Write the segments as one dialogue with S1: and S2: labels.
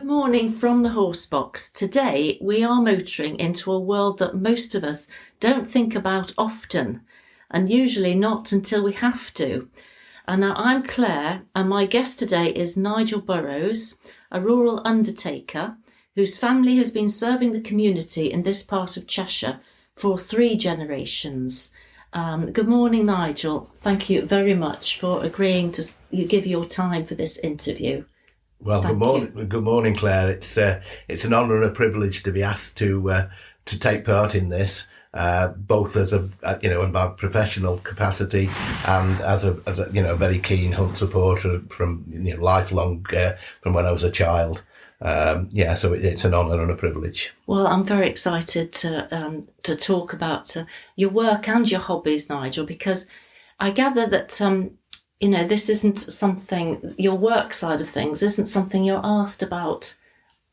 S1: Good morning from the horse box. Today we are motoring into a world that most of us don't think about often, and usually not until we have to. And now I'm Claire, and my guest today is Nigel Burrows, a rural undertaker whose family has been serving the community in this part of Cheshire for 3 generations. Good morning, Nigel. Thank you very much for agreeing to give your time for this interview.
S2: Well, good morning, Claire. It's an honour and a privilege to be asked to take part in this, both as a in my professional capacity and as a very keen hunt supporter from lifelong from when I was a child. So it's an honour and a privilege.
S1: Well, I'm very excited to talk about your work and your hobbies, Nigel, because I gather that this isn't something, your work side of things isn't something you're asked about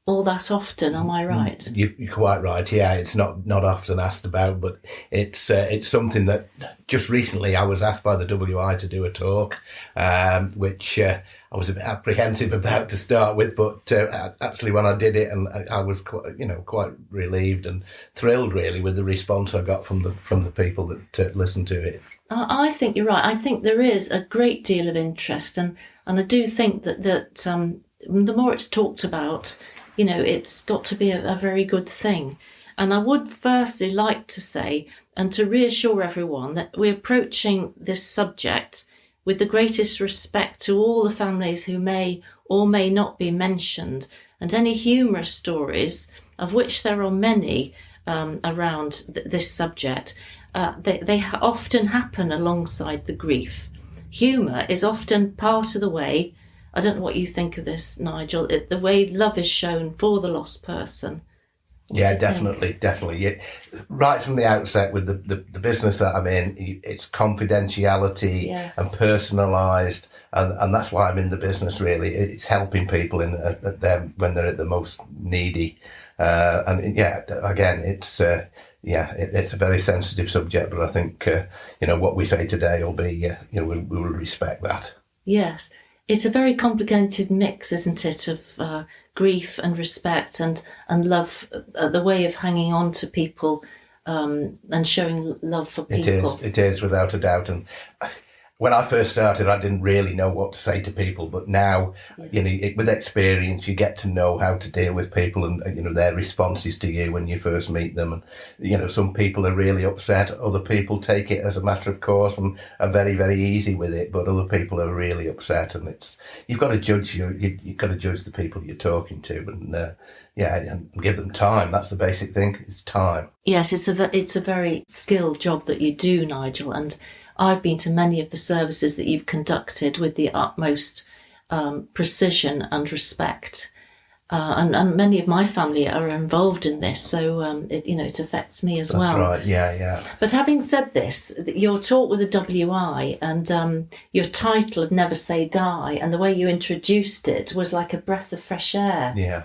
S1: all that often, am I right?
S2: You're quite right, yeah. It's not often asked about, but it's something that just recently I was asked by the WI to do a talk, which I was a bit apprehensive about to start with, but actually when I did it, and I was quite relieved and thrilled really with the response I got from the people that listened to it.
S1: I think you're right. I think there is a great deal of interest, and I do think that the more it's talked about, it's got to be a very good thing. And I would firstly like to say, and to reassure everyone, that we're approaching this subject with the greatest respect to all the families who may or may not be mentioned, and any humorous stories, of which there are many around this subject, they often happen alongside the grief. Humour is often part of the way, I don't know what you think of this, Nigel, the way love is shown for the lost person.
S2: Yeah, definitely. Yeah. Right from the outset with the business that I'm in, it's confidentiality, yes, and personalised, and that's why I'm in the business really. It's helping people at them when they're at the most needy. It's a very sensitive subject, but I think what we say today will be we will respect that.
S1: Yes. It's a very complicated mix, isn't it, of grief and respect and love, the way of hanging on to people and showing love for people.
S2: It is without a doubt. And when I first started, I didn't really know what to say to people, but now, with experience, you get to know how to deal with people and their responses to you when you first meet them. And some people are really upset, other people take it as a matter of course and are very, very easy with it, but other people are really upset, and you've got to judge you've got to judge the people you're talking to, and give them time. That's the basic thing. It's time.
S1: Yes, it's a very skilled job that you do, Nigel, and I've been to many of the services that you've conducted with the utmost precision and respect, and many of my family are involved in this, so it affects me as well.
S2: That's right, yeah.
S1: But having said this, your talk with the WI and your title of Never Say Die and the way you introduced it was like a breath of fresh air.
S2: Yeah.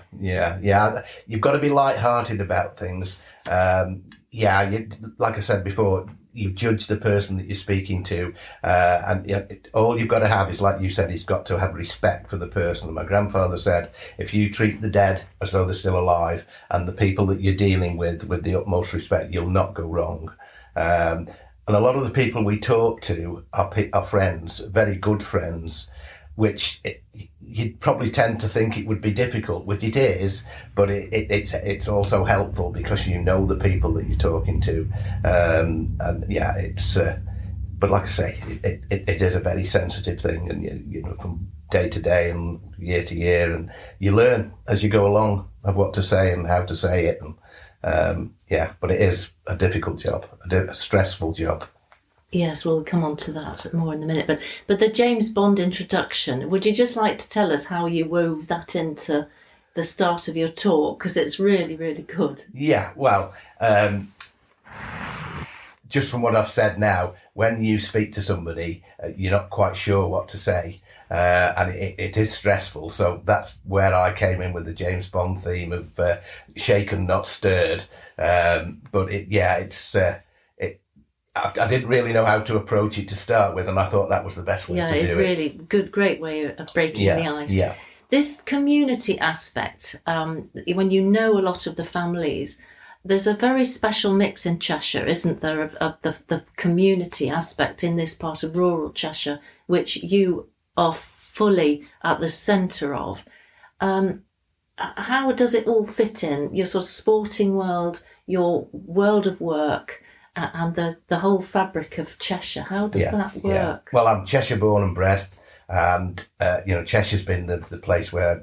S2: You've got to be light-hearted about things. Like I said before, you judge the person that you're speaking to, and all you've got to have is, like you said, he's got to have respect for the person. My grandfather said, if you treat the dead as though they're still alive and the people that you're dealing with the utmost respect, you'll not go wrong. And a lot of the people we talk to are friends, very good friends, which you'd probably tend to think it would be difficult, which it is, but it's also helpful because you know the people that you're talking to, but like I say, it is a very sensitive thing, and from day to day and year to year, and you learn as you go along of what to say and how to say it, and but it is a difficult job, a stressful job.
S1: Yes, we'll come on to that more in a minute. But the James Bond introduction, would you just like to tell us how you wove that into the start of your talk? Because it's really, really good.
S2: Yeah, well, just from what I've said now, when you speak to somebody, you're not quite sure what to say. And it is stressful. So that's where I came in with the James Bond theme of shaken, not stirred. I didn't really know how to approach it to start with, and I thought that was the best way to do it.
S1: Yeah, really great way of breaking the ice.
S2: Yeah.
S1: This community aspect, when you know a lot of the families, there's a very special mix in Cheshire, isn't there, of the community aspect in this part of rural Cheshire, which you are fully at the centre of. How does it all fit in? Your sort of sporting world, your world of work, and the whole fabric of Cheshire. How does that work?
S2: Yeah. Well, I'm Cheshire born and bred, and Cheshire's been the place where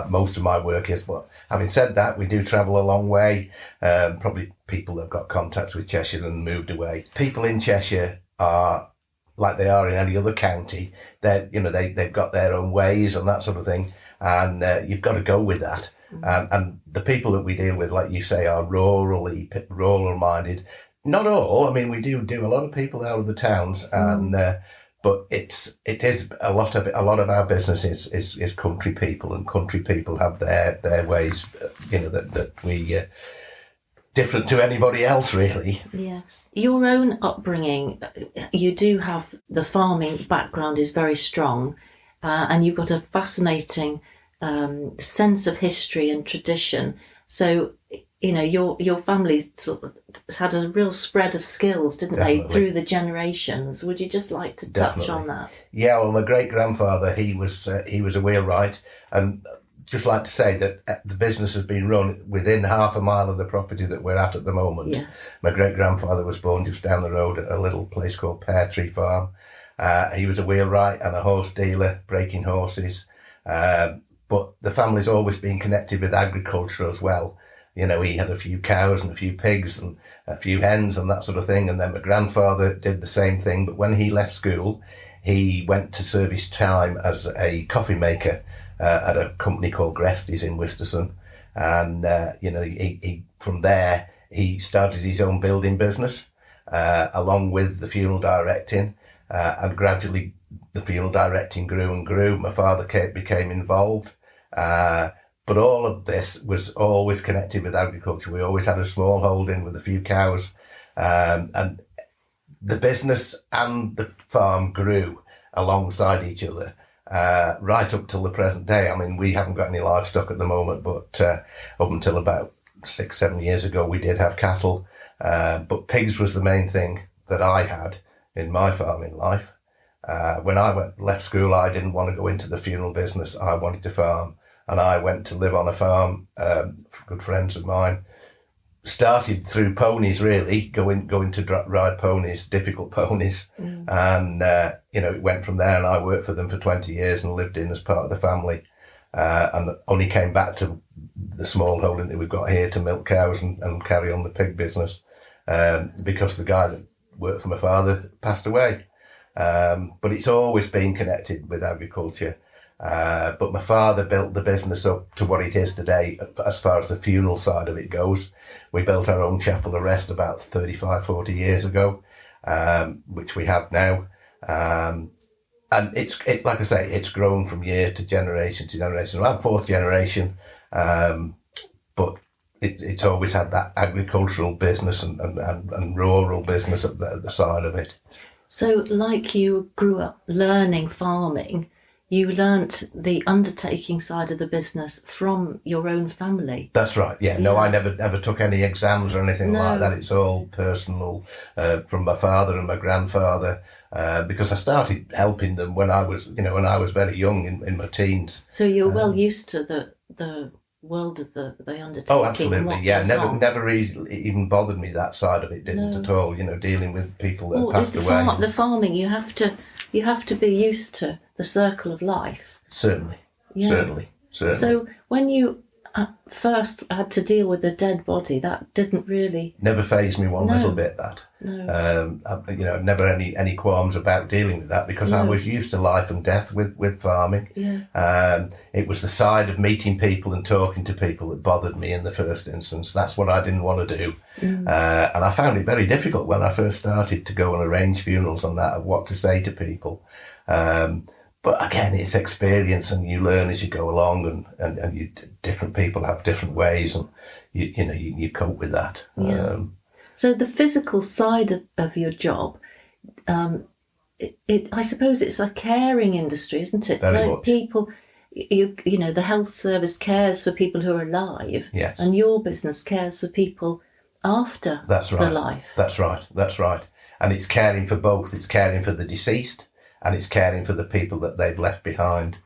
S2: most of my work is. But having said that, we do travel a long way. Probably people that have got contacts with Cheshire and moved away. People in Cheshire are like they are in any other county. They've got their own ways and that sort of thing, and you've got to go with that. And the people that we deal with, like you say, are rural minded. Not all. I mean, we do a lot of people out of the towns, and but it is a lot of our business is country people, and country people have their ways, that we different to anybody else, really.
S1: Yes, your own upbringing, you do have the farming background is very strong, and you've got a fascinating sense of history and tradition. So, your family sort of had a real spread of skills, didn't
S2: Definitely.
S1: they, through the generations? Would you just like to touch on that?
S2: Yeah, well, my great grandfather, he was a wheelwright, and just like to say that the business has been run within half a mile of the property that we're at the moment.
S1: Yes.
S2: My great grandfather was born just down the road at a little place called Pear Tree Farm. He was a wheelwright and a horse dealer, breaking horses. But the family's always been connected with agriculture as well. He had a few cows and a few pigs and a few hens and that sort of thing. And then my grandfather did the same thing. But when he left school, he went to serve his time as a coffee maker at a company called Gresties in Wisterson. And, he from there, he started his own building business along with the funeral directing. And gradually the funeral directing grew and grew. My father became involved. But all of this was always connected with agriculture. We always had a small holding with a few cows. And the business and the farm grew alongside each other right up till the present day. I mean, we haven't got any livestock at the moment, but up until about 6-7 years ago, we did have cattle. But pigs was the main thing that I had in my farming life. When I left school, I didn't want to go into the funeral business. I wanted to farm. And I went to live on a farm. Good friends of mine started through ponies, really, going to ride ponies, difficult ponies. And, it went from there, and I worked for them for 20 years and lived in as part of the family. And only came back to the small holding that we've got here to milk cows and carry on the pig business because the guy that worked for my father passed away. But it's always been connected with agriculture. But my father built the business up to what it is today as far as the funeral side of it goes. We built our own chapel of rest about 35, 40 years ago, which we have now. And like I say, it's grown from year to generation to generation. I'm fourth generation, but it's always had that agricultural business and rural business at the side of it.
S1: So like you grew up learning farming, you learnt the undertaking side of the business from your own family.
S2: That's right. Yeah. No, I never took any exams or anything like that. It's all personal from my father and my grandfather because I started helping them when I was very young in my teens.
S1: So you're well used to the world of the undertaking.
S2: Oh, absolutely. Yeah. Never even bothered me that side of it. Didn't at all. Dealing with people that passed away.
S1: The farming, you have to be used to the circle of life.
S2: Certainly.
S1: So when you first had to deal with a dead body, that didn't really...
S2: Never fazed me one little bit, that.
S1: No.
S2: Never any qualms about dealing with that because I was used to life and death with farming.
S1: Yeah.
S2: It was the side of meeting people and talking to people that bothered me in the first instance. That's what I didn't want to do. And I found it very difficult when I first started to go and arrange funerals on that, of what to say to people. But again, it's experience, and you learn as you go along, and different people have different ways, and you cope with that.
S1: Yeah. So the physical side of your job, I suppose it's a caring industry, isn't it?
S2: Very much.
S1: People, you know, the health service cares for people who are alive,
S2: Yes.
S1: and your business cares for people after
S2: That's right.
S1: the life.
S2: That's right. And it's caring for both. It's caring for the deceased, and it's caring for the people that they've left behind.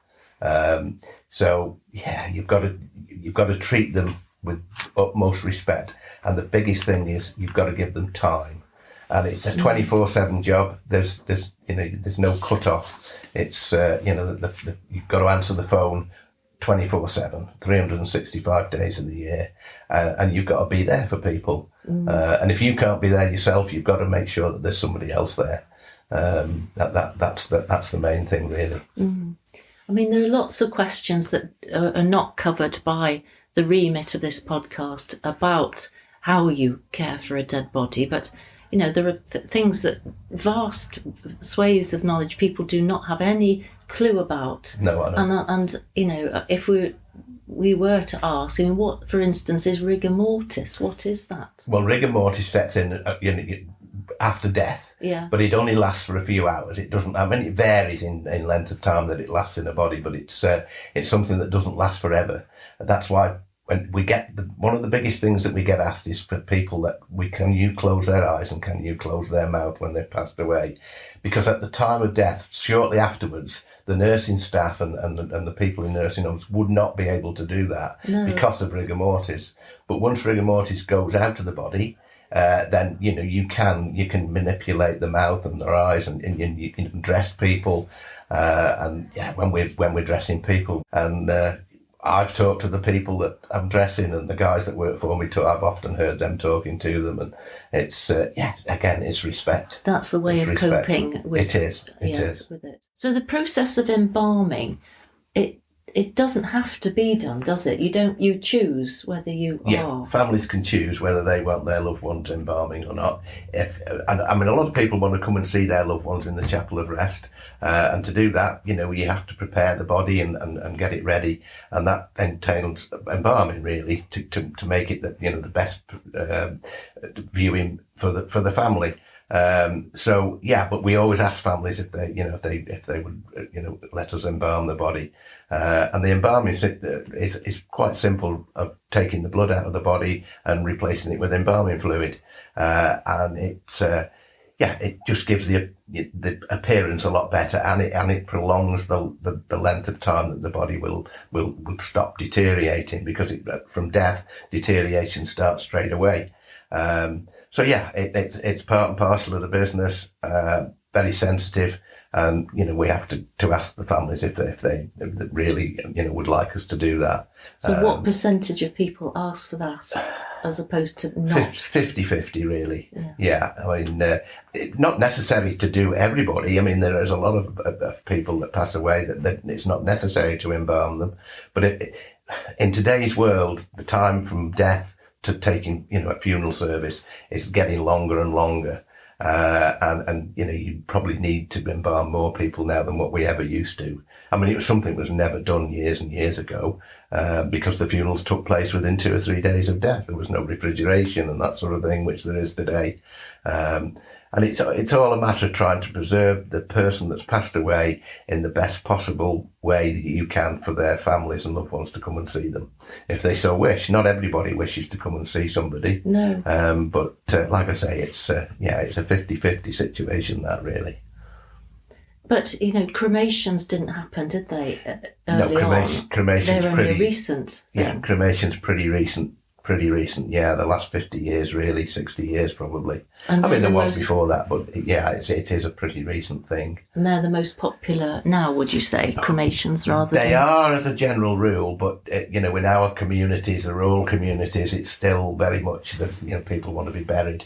S2: So yeah, you've got to treat them with utmost respect. And the biggest thing is you've got to give them time. And it's a 24/7 job. There's no cut off. It's you've got to answer the phone 24/7, 365 days of the year, and you've got to be there for people. And if you can't be there yourself, you've got to make sure that there's somebody else there. That's the main thing, really.
S1: I mean, there are lots of questions that are not covered by the remit of this podcast about how you care for a dead body, but you know, there are things that vast swathes of knowledge people do not have any clue about.
S2: No, I know.
S1: And you know, if we were to ask, I mean, what, for instance, is rigor mortis? What is that?
S2: Well, rigor mortis sets in, after death.
S1: Yeah.
S2: But it only lasts for a few hours. It doesn't. I mean, it varies in length of time that it lasts in a body, but it's something that doesn't last forever. That's why when we get one of the biggest things that we get asked is for people that can you close their eyes and can you close their mouth when they've passed away, because at the time of death, shortly afterwards, the nursing staff and the people in nursing homes would not be able to do that because of rigor mortis. But once rigor mortis goes out of the body, then you can manipulate the mouth and their eyes, and you can dress people, and yeah, when we're dressing people, and I've talked to the people that I'm dressing, and the guys that work for me too. I've often heard them talking to them, and it's again, it's respect.
S1: That's the way of
S2: respect.
S1: Coping with
S2: it is
S1: with it. So the process of embalming, it doesn't have to be done, does it? You choose whether you are.
S2: Families can choose whether they want their loved ones embalming or not. And I mean, a lot of people want to come and see their loved ones in the chapel of rest, and to do that, you have to prepare the body and get it ready, and that entails embalming, really, to make it the best viewing for the family. So yeah, but we always ask families if they would let us embalm the body, and the embalming is quite simple, of taking the blood out of the body and replacing it with embalming fluid, and it just gives the appearance a lot better, and it prolongs the length of time that the body will stop deteriorating, because from death, deterioration starts straight away. So yeah, it's part and parcel of the business, very sensitive, and we have to ask the families if they really would like us to do that.
S1: So what percentage of people ask for that, as opposed to not?
S2: 50-50 really. Yeah, I mean, not necessary to do everybody. I mean, there is a lot of people that pass away that it's not necessary to embalm them, but in today's world, the time from death to taking a funeral service is getting longer and longer, and you probably need to embalm more people now than what we ever used to. I mean, it was something that was never done years and years ago, because the funerals took place within 2 or 3 days of death. There was no refrigeration and that sort of thing, which there is today. And it's all a matter of trying to preserve the person that's passed away in the best possible way that you can for their families and loved ones to come and see them, if they so wish. Not everybody wishes to come and see somebody.
S1: No.
S2: But like I say, it's a 50-50 situation, that really.
S1: But cremations didn't happen, did they? Early
S2: cremation's
S1: They're only a recent thing.
S2: Yeah, cremation's pretty recent. Yeah, the last 50 years, really, 60 years probably. I mean, there was before that, but yeah, it is a pretty recent thing.
S1: And they're the most popular now, would you say, cremations rather
S2: They are, as a general rule, but in our communities, the rural communities, it's still very much that people want to be buried.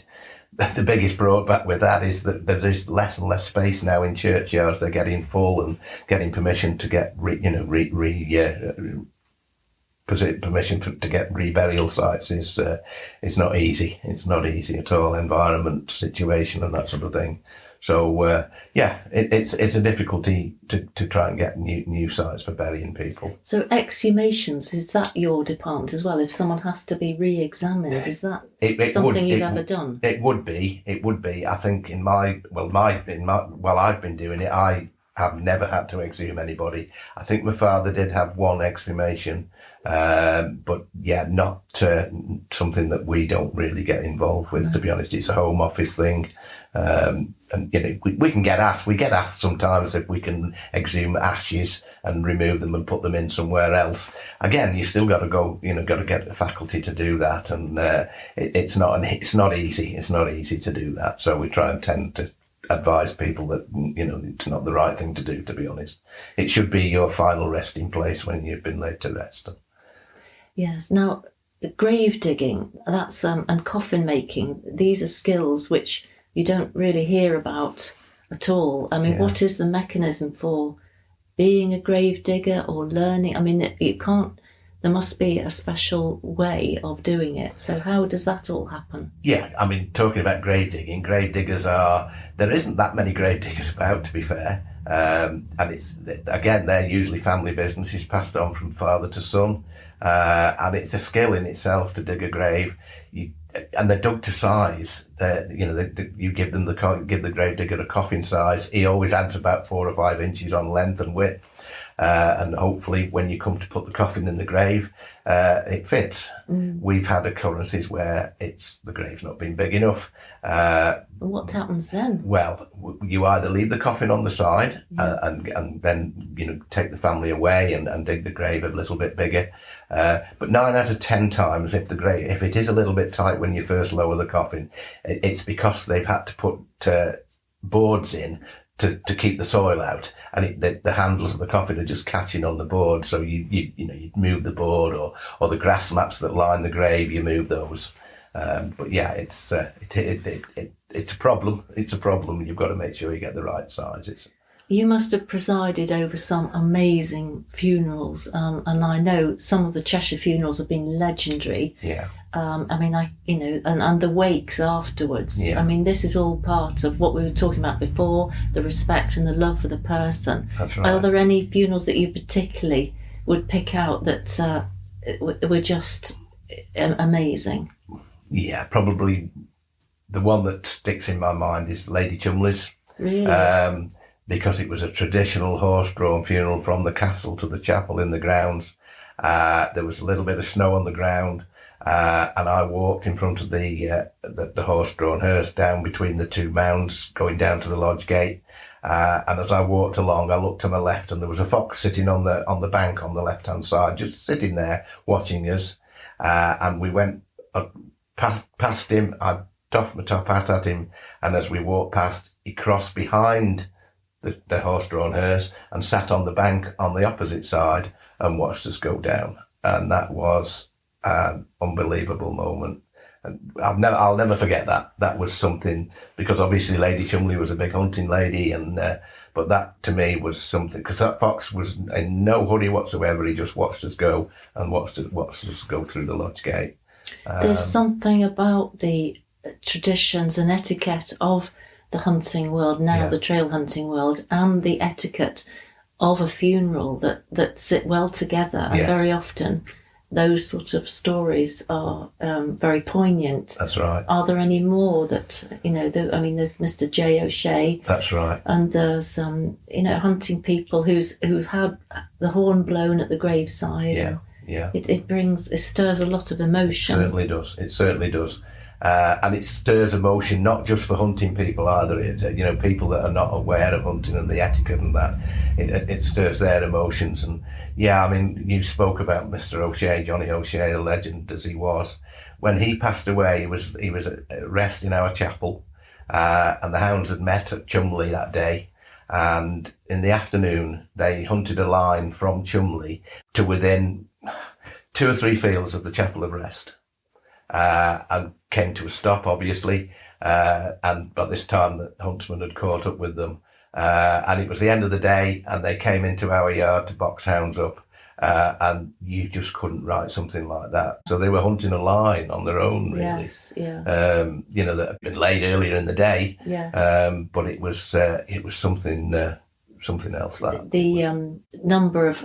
S2: The biggest drawback with that is that there is less and less space now in churchyards. They're getting full, and getting permission to get permission to get reburial sites is not easy. It's not easy at all. Environment, situation, and that sort of thing. So it's a difficulty to try and get new sites for burying people. So
S1: exhumations, is that your department as well? If someone has to be re-examined, is that something you've ever done?
S2: It would be. I think while I've been doing it, I have never had to exhume anybody. I think my father did have one exhumation, but yeah, not something that we don't really get involved with, to be honest. It's a home office thing. And we can get asked. We get asked sometimes if we can exhume ashes and remove them and put them in somewhere else. Again, you still got to go. Got to get the faculty to do that, and it's not easy. It's not easy to do that. So we try and tend to advise people that it's not the right thing to do. To be honest, it should be your final resting place when you've been laid to rest.
S1: Yes. Now, grave digging, that's and coffin making. These are skills which you don't really hear about at all. I mean, what is the mechanism for being a grave digger or learning? I mean, you can't. There must be a special way of doing it. So how does that all happen?
S2: Yeah, I mean, talking about grave digging, grave diggers there isn't that many grave diggers about, to be fair. And they're usually family businesses passed on from father to son. And it's a skill in itself to dig a grave. And they're dug to size. You give the grave digger a coffin size. He always adds about 4 or 5 inches on length and width. And hopefully when you come to put the coffin in the grave, it fits. We've had occurrences where the grave's not been big enough.
S1: What happens then?
S2: Well, you either leave the coffin on the side and then take the family away and dig the grave a little bit bigger. But 9 out of 10 times, if it is a little bit tight when you first lower the coffin, it's because they've had to put boards in to keep the soil out, and the handles of the coffin are just catching on the board. So you move the board, or the grass mats that line the grave, you move those. But yeah, it's a problem. It's a problem. You've got to make sure you get the right size.
S1: You must have presided over some amazing funerals, and I know some of the Cheshire funerals have been legendary.
S2: Yeah.
S1: I mean, and the wakes afterwards.
S2: Yeah.
S1: I mean, this is all part of what we were talking about before, the respect and the love for the person.
S2: That's right.
S1: Are there any funerals that you particularly would pick out that were just amazing?
S2: Yeah, probably the one that sticks in my mind is Lady Cholmondeley's.
S1: Really?
S2: Because it was a traditional horse-drawn funeral from the castle to the chapel in the grounds. There was a little bit of snow on the ground. And I walked in front of the horse-drawn hearse down between the 2 mounds going down to the lodge gate. And as I walked along, I looked to my left and there was a fox sitting on the bank on the left-hand side, just sitting there watching us. And we went past him. I doffed my top hat at him. And as we walked past, he crossed behind the horse-drawn hearse and sat on the bank on the opposite side and watched us go down. And that was an unbelievable moment. And I'll never forget that. That was something, because obviously Lady Cholmondeley was a big hunting lady, and but that to me was something, because that fox was in no hurry whatsoever. He just watched us go and watched us go through the lodge gate.
S1: There's something about the traditions and etiquette of the hunting world now, the trail hunting world, and the etiquette of a funeral that sit well together. And very often those sort of stories are very poignant.
S2: That's right.
S1: Are there any more that, there's Mr. J. O'Shea.
S2: That's right.
S1: And there's, hunting people who've had the horn blown at the graveside.
S2: Yeah, yeah.
S1: It stirs a lot of emotion.
S2: It certainly does. And it stirs emotion, not just for hunting people either. People that are not aware of hunting and the etiquette and that. It stirs their emotions. And yeah, I mean, you spoke about Mr. O'Shea, Johnny O'Shea, the legend as he was. When he passed away, he was at rest in our chapel, and the hounds had met at Cholmondeley that day. And in the afternoon, they hunted a line from Cholmondeley to within 2 or 3 fields of the chapel of rest. And came to a stop, obviously, and by this time the huntsman had caught up with them, and it was the end of the day, and they came into our yard to box hounds up, and you just couldn't write something like that. So they were hunting a line on their own, really.
S1: Yes, yeah.
S2: That had been laid earlier in the day.
S1: Yeah.
S2: But it was something else. That
S1: the number of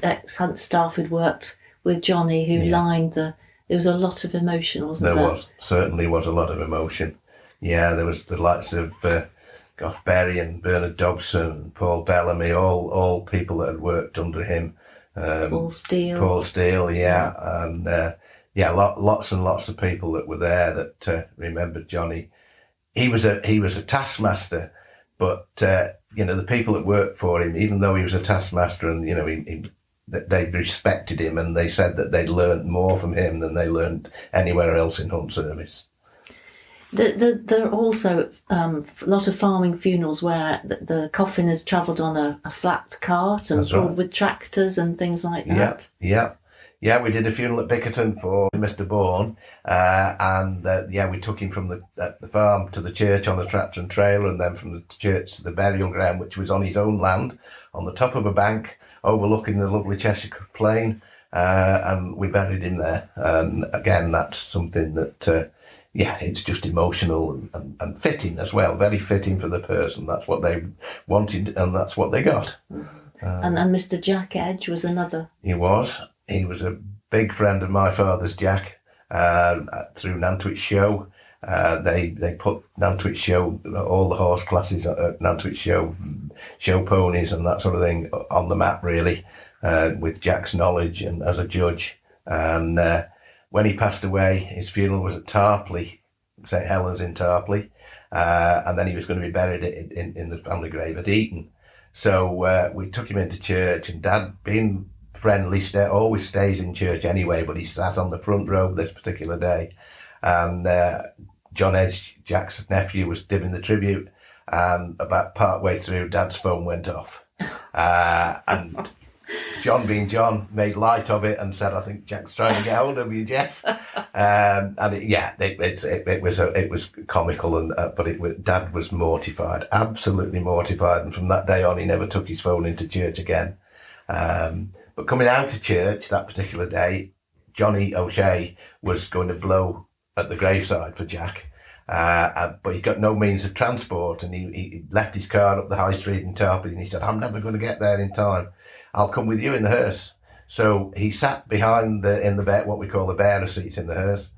S1: ex-hunt staff who'd worked with Johnny who lined there was a lot of emotion, wasn't there?
S2: Certainly was a lot of emotion. Yeah, there was the likes of Gough Berry and Bernard Dobson and Paul Bellamy, all people that had worked under him.
S1: Paul Steele.
S2: Yeah. And lots and lots of people that were there that remembered Johnny. He was a taskmaster, but the people that worked for him, even though he was a taskmaster, and they respected him, and they said that they'd learned more from him than they learned anywhere else in hunt service.
S1: There are also a lot of farming funerals where the coffin has travelled on a flat cart and pulled with tractors and things like that.
S2: Yeah, we did a funeral at Bickerton for Mr. Bourne, and we took him from the farm to the church on a tractor and trailer, and then from the church to the burial ground, which was on his own land, on the top of a bank, overlooking the lovely Cheshire plain, and we buried him there. And again, that's something that... it's just emotional and fitting as well, very fitting for the person. That's what they wanted, and that's what they got.
S1: And Mr. Jack Edge was another.
S2: He was a big friend of my father's, Jack, through Nantwich Show. They put Nantwich Show, all the horse classes at Nantwich show ponies and that sort of thing on the map, really, with Jack's knowledge and as a judge. And when he passed away, his funeral was at Tarpley, St Helens in Tarpley, and then he was going to be buried in the family grave at Eton. So we took him into church, and Dad, being friendly, always stays in church anyway, but he sat on the front row this particular day. And John Edge, Jack's nephew, was giving the tribute, and about part way through, Dad's phone went off. And John, being John, made light of it and said, "I think Jack's trying to get hold of you, Jeff." It was comical, but Dad was mortified, absolutely mortified, and from that day on, he never took his phone into church again. But coming out of church that particular day, Johnny O'Shea was going to blow at the graveside for Jack, but he got no means of transport, and he left his car up the high street in Tarpley, and he said, "I'm never going to get there in time. I'll come with you in the hearse." So he sat behind what we call the bearer seat in the hearse,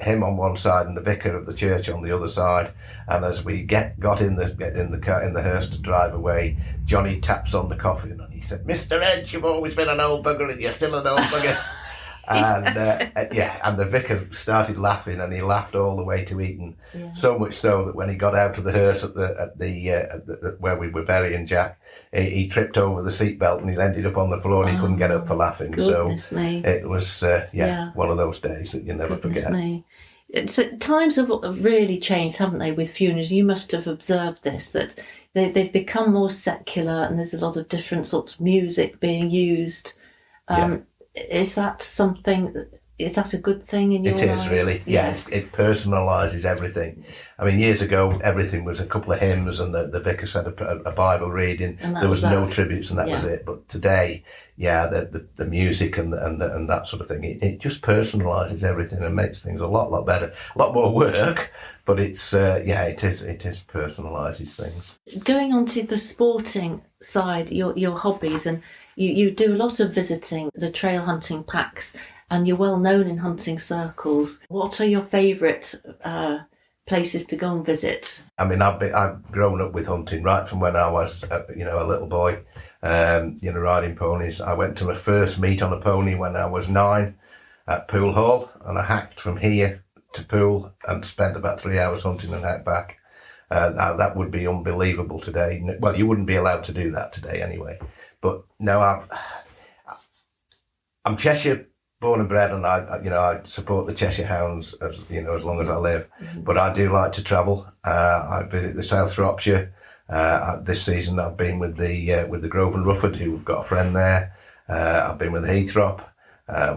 S2: him on one side and the vicar of the church on the other side. And as we got in the car, in the hearse to drive away, Johnny taps on the coffin and he said, "Mr. Edge, you've always been an old bugger, and you're still an old bugger." And the vicar started laughing, and he laughed all the way to Eton. Yeah. So much so that when he got out of the hearse at the where we were burying Jack, he tripped over the seatbelt and he ended up on the floor, and he couldn't get up for laughing.
S1: Me.
S2: It was one of those days that you never forget.
S1: Me. Times have really changed, haven't they, with funerals? You must have observed this, that they've become more secular, and there's a lot of different sorts of music being used. Is that a good thing in your eyes?
S2: It is, really.
S1: Yes.
S2: It personalises everything. I mean, years ago, everything was a couple of hymns, and the vicar said a Bible reading. There was no tributes, and that was it. But today, the music and that sort of thing, it just personalises everything and makes things a lot better. A lot more work, but it is personalises things.
S1: Going on to the sporting side, your hobbies, and you do a lot of visiting the trail hunting packs, and you're well known in hunting circles. What are your favourite places to go and visit?
S2: I mean, I've grown up with hunting right from when I was a little boy, riding ponies. I went to my first meet on a pony when I was 9 at Poole Hall, and I hacked from here to Poole and spent about 3 hours hunting and hacked back. That would be unbelievable today. Well, you wouldn't be allowed to do that today anyway. But no, I'm Cheshire born and bred, and I support the Cheshire Hounds as long as I live. Mm-hmm. But I do like to travel. I visit the South Shropshire. This season I've been with the Grove and Rufford, who've got a friend there. I've been with the Heathrope,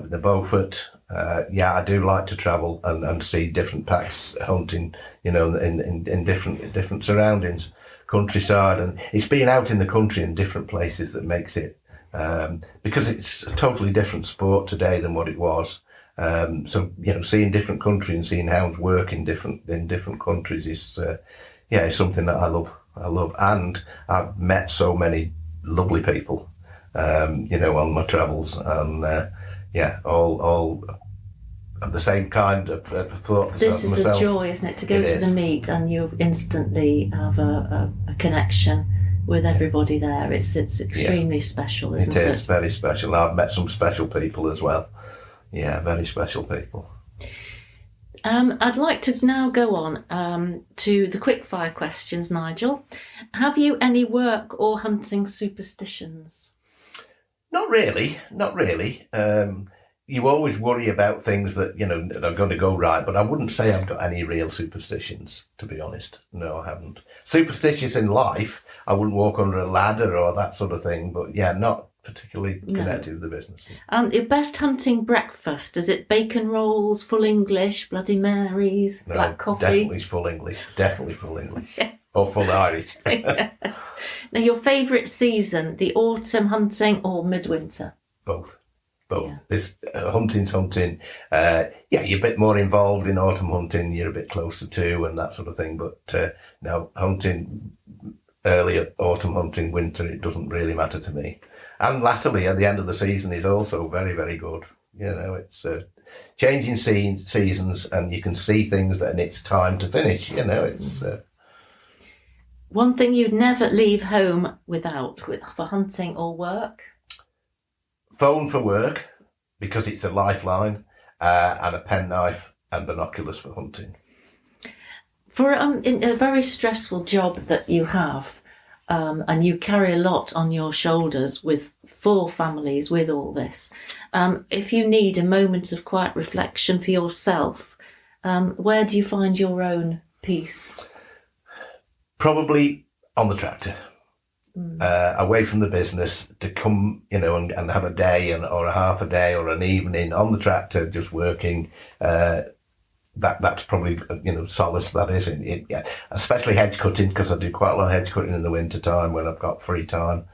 S2: with the Beaufort. I do like to travel and see different packs hunting, in different surroundings, countryside, and it's being out in the country in different places that makes it, because it's a totally different sport today than what it was. So seeing different country and seeing hounds work in different countries is something that I love, and I've met so many lovely people, on my travels, and all of the same kind of thought.
S1: This is
S2: myself.
S1: a joy, isn't it, to go to the meet and you instantly have a connection with everybody there. It's extremely special, isn't it?
S2: It is very special. I've met some special people as well. Yeah, very special people.
S1: I'd like to now go on to the quickfire questions, Nigel. Have you any work or hunting superstitions?
S2: Not really. You always worry about things that, that are going to go right, but I wouldn't say I've got any real superstitions, to be honest. No, I haven't. Superstitious in life, I wouldn't walk under a ladder or that sort of thing, but yeah, not particularly connected with the business.
S1: Your best hunting breakfast, is it bacon rolls, full English, Bloody Marys, black coffee?
S2: Definitely full English. Or full Irish.
S1: Yes. Now, your favourite season, the autumn hunting or midwinter?
S2: Both. Yeah. This hunting's hunting. You're a bit more involved in autumn hunting. You're a bit closer to and that sort of thing. But no, hunting, early autumn hunting, winter, it doesn't really matter to me. And latterly, at the end of the season, is also very, very good. It's changing seasons, and you can see things that it's time to finish. It's.
S1: One thing you'd never leave home without for hunting or work?
S2: Phone for work, because it's a lifeline, and a penknife and binoculars for hunting.
S1: For in a very stressful job that you have, and you carry a lot on your shoulders with 4 families with all this, if you need a moment of quiet reflection for yourself, where do you find your own peace?
S2: Probably on the tractor. Away from the business, to come, and have a day or a half a day or an evening on the tractor just working. That's probably, solace, that is. Especially hedge cutting, because I do quite a lot of hedge cutting in the winter time when I've got free time,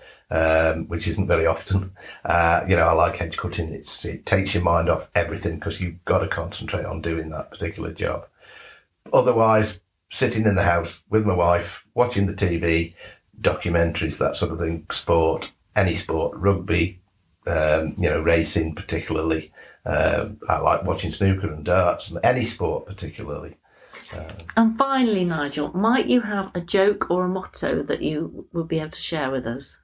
S2: which isn't very often. I like hedge cutting. It takes your mind off everything because you've got to concentrate on doing that particular job. Otherwise, sitting in the house with my wife, watching the TV, documentaries, that sort of thing, sport, any sport, rugby, racing particularly. I like watching snooker and darts, and any sport particularly.
S1: And finally, Nigel, might you have a joke or a motto that you would be able to share with us?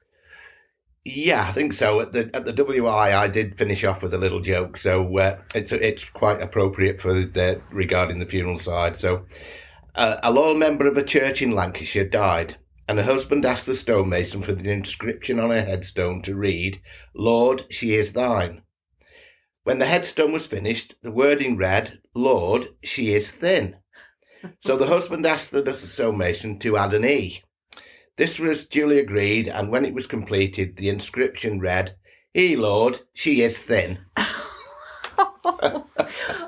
S2: Yeah, I think so. At the WI, I did finish off with a little joke, so it's quite appropriate for regarding the funeral side. So, a loyal member of a church in Lancashire died, and her husband asked the stonemason for the inscription on her headstone to read, "Lord, she is thine." When the headstone was finished, the wording read, "Lord, she is thin." So the husband asked the stonemason to add an E. This was duly agreed, and when it was completed, the inscription read, Lord, she is thin."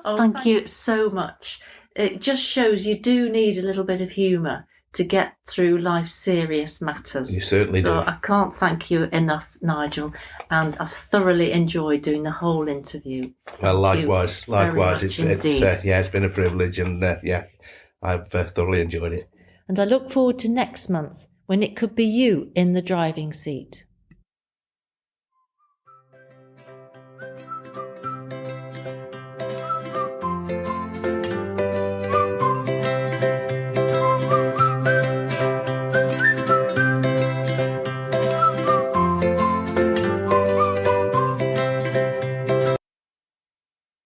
S1: Thank you so much. It just shows you do need a little bit of humour to get through life's serious matters.
S2: You certainly do.
S1: So I can't thank you enough, Nigel, and I've thoroughly enjoyed doing the whole interview.
S2: Well, likewise. It's been a privilege, and I've thoroughly enjoyed it.
S1: And I look forward to next month when it could be you in the driving seat.